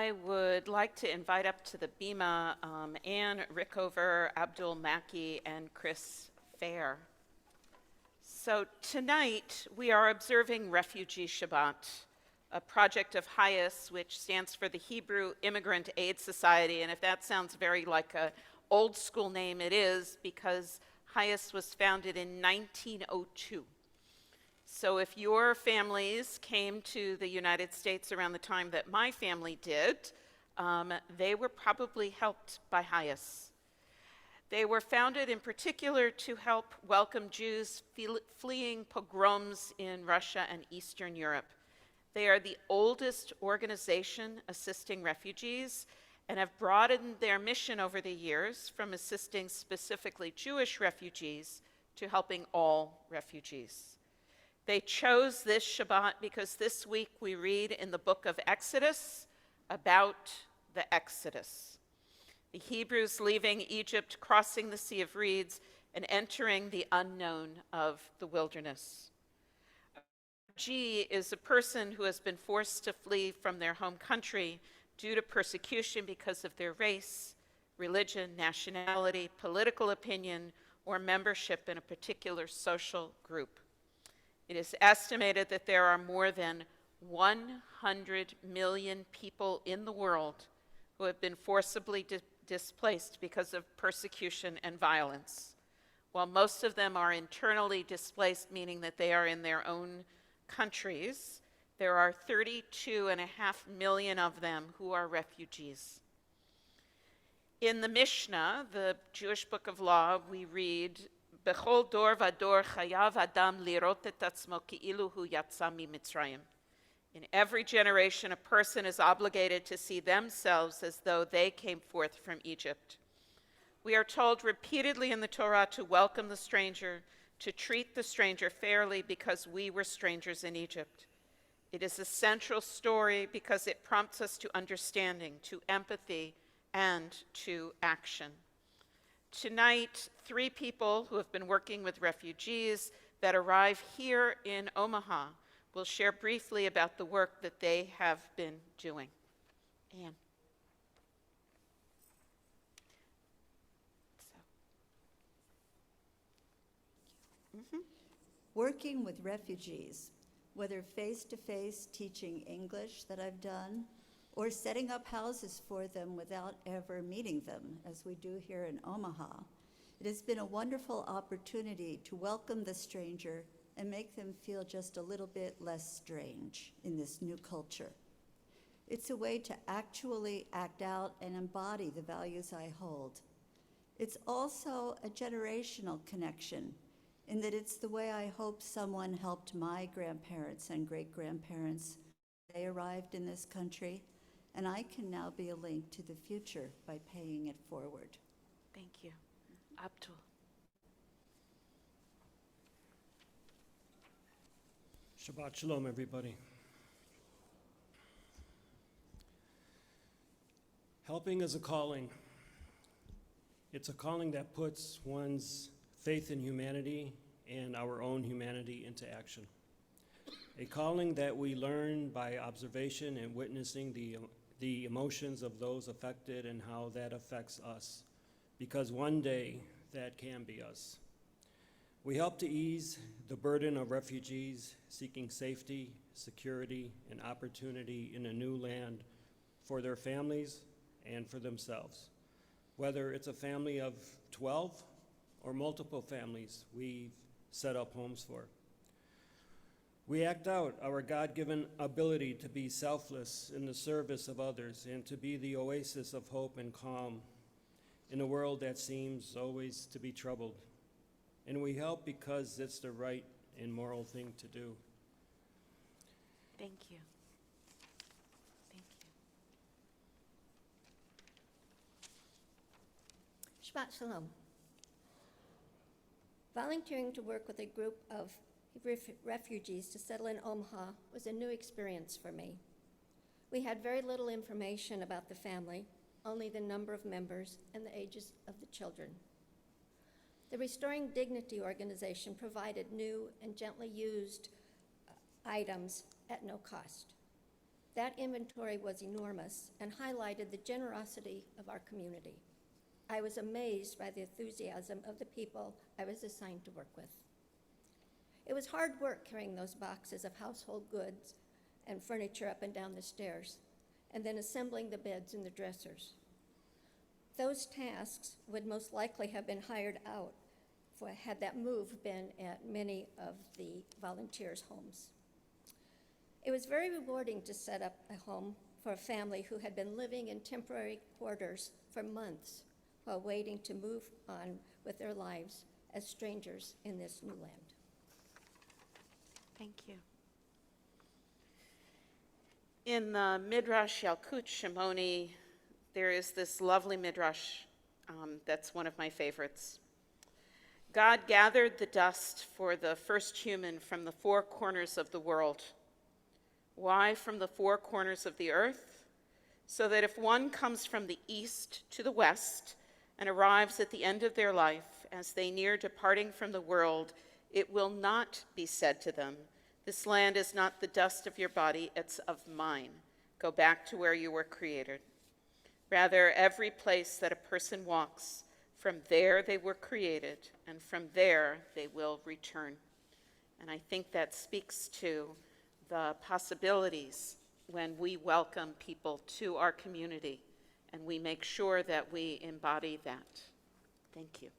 I would like to invite up to the Bima Anne Rickover, Abdul, Mackie, and Kris Faier. So tonight we are observing Refugee Shabbat, a project of HIAS, which stands for the Hebrew Immigrant Aid Society. And if that sounds very like an old school name, it is, because HIAS was founded in 1902. So if your families came to the United States around the time that my family did, they were probably helped by HIAS. They were founded in particular to help welcome Jews fleeing pogroms in Russia and Eastern Europe. They are the oldest organization assisting refugees and have broadened their mission over the years from assisting specifically Jewish refugees to helping all refugees. They chose this Shabbat because this week we read in the book of Exodus about the Exodus. The Hebrews leaving Egypt, crossing the Sea of Reeds, and entering the unknown of the wilderness. A refugee is a person who has been forced to flee from their home country due to persecution because of their race, religion, nationality, political opinion, or membership in a particular social group. It is estimated that there are more than 100 million people in the world who have been forcibly displaced because of persecution and violence. While most of them are internally displaced, meaning that they are in their own countries, there are 32.5 million of them who are refugees. In the Mishnah, the Jewish book of law, we read, Bechol dor vador chayav adam lirot et atzmo ki'ilu hu yatsa miMitzrayim. In every generation, a person is obligated to see themselves as though they came forth from Egypt. We are told repeatedly in the Torah to welcome the stranger, to treat the stranger fairly because we were strangers in Egypt. It is a central story because it prompts us to understanding, to empathy, and to action. Tonight, 3 people who have been working with refugees that arrive here in Omaha will share briefly about the work that they have been doing. Anne. Working with refugees, whether face-to-face teaching English that I've done, or setting up houses for them without ever meeting them, as we do here in Omaha. It has been a wonderful opportunity to welcome the stranger and make them feel just a little bit less strange in this new culture. It's a way to actually act out and embody the values I hold. It's also a generational connection in that it's the way I hope someone helped my grandparents and great-grandparents when they arrived in this country, and I can now be a link to the future by paying it forward. Thank you. Abdul. Shabbat Shalom, everybody. Helping is a calling. It's a calling that puts one's faith in humanity and our own humanity into action. A calling that we learn by observation and witnessing the emotions of those affected and how that affects us, because one day that can be us. We help to ease the burden of refugees seeking safety, security, and opportunity in a new land for their families and for themselves. Whether it's a family of 12 or multiple families we've set up homes for. We act out our God-given ability to be selfless in the service of others and to be the oasis of hope and calm in a world that seems always to be troubled. And we help because it's the right and moral thing to do. Thank you. Thank you. Shabbat Shalom. Volunteering to work with a group of refugees to settle in Omaha was a new experience for me. We had very little information about the family, only the number of members and the ages of the children. The Restoring Dignity organization provided new and gently used items at no cost. That inventory was enormous and highlighted the generosity of our community. I was amazed by the enthusiasm of the people I was assigned to work with. It was hard work carrying those boxes of household goods and furniture up and down the stairs, and then assembling the beds and the dressers. Those tasks would most likely have been hired out had that move been at many of the volunteers' homes. It was very rewarding to set up a home for a family who had been living in temporary quarters for months while waiting to move on with their lives as strangers in this new land. Thank you. In the Midrash Yalkut Shimoni, there is this lovely Midrash that's one of my favorites. God gathered the dust for the first human from the four corners of the world. Why from the four corners of the earth? So that if one comes from the east to the west and arrives at the end of their life as they near departing from the world, it will not be said to them, "This land is not the dust of your body, it's of mine. Go back to where you were created." Rather, every place that a person walks, from there they were created, and from there they will return. And I think that speaks to the possibilities when we welcome people to our community, and we make sure that we embody that. Thank you.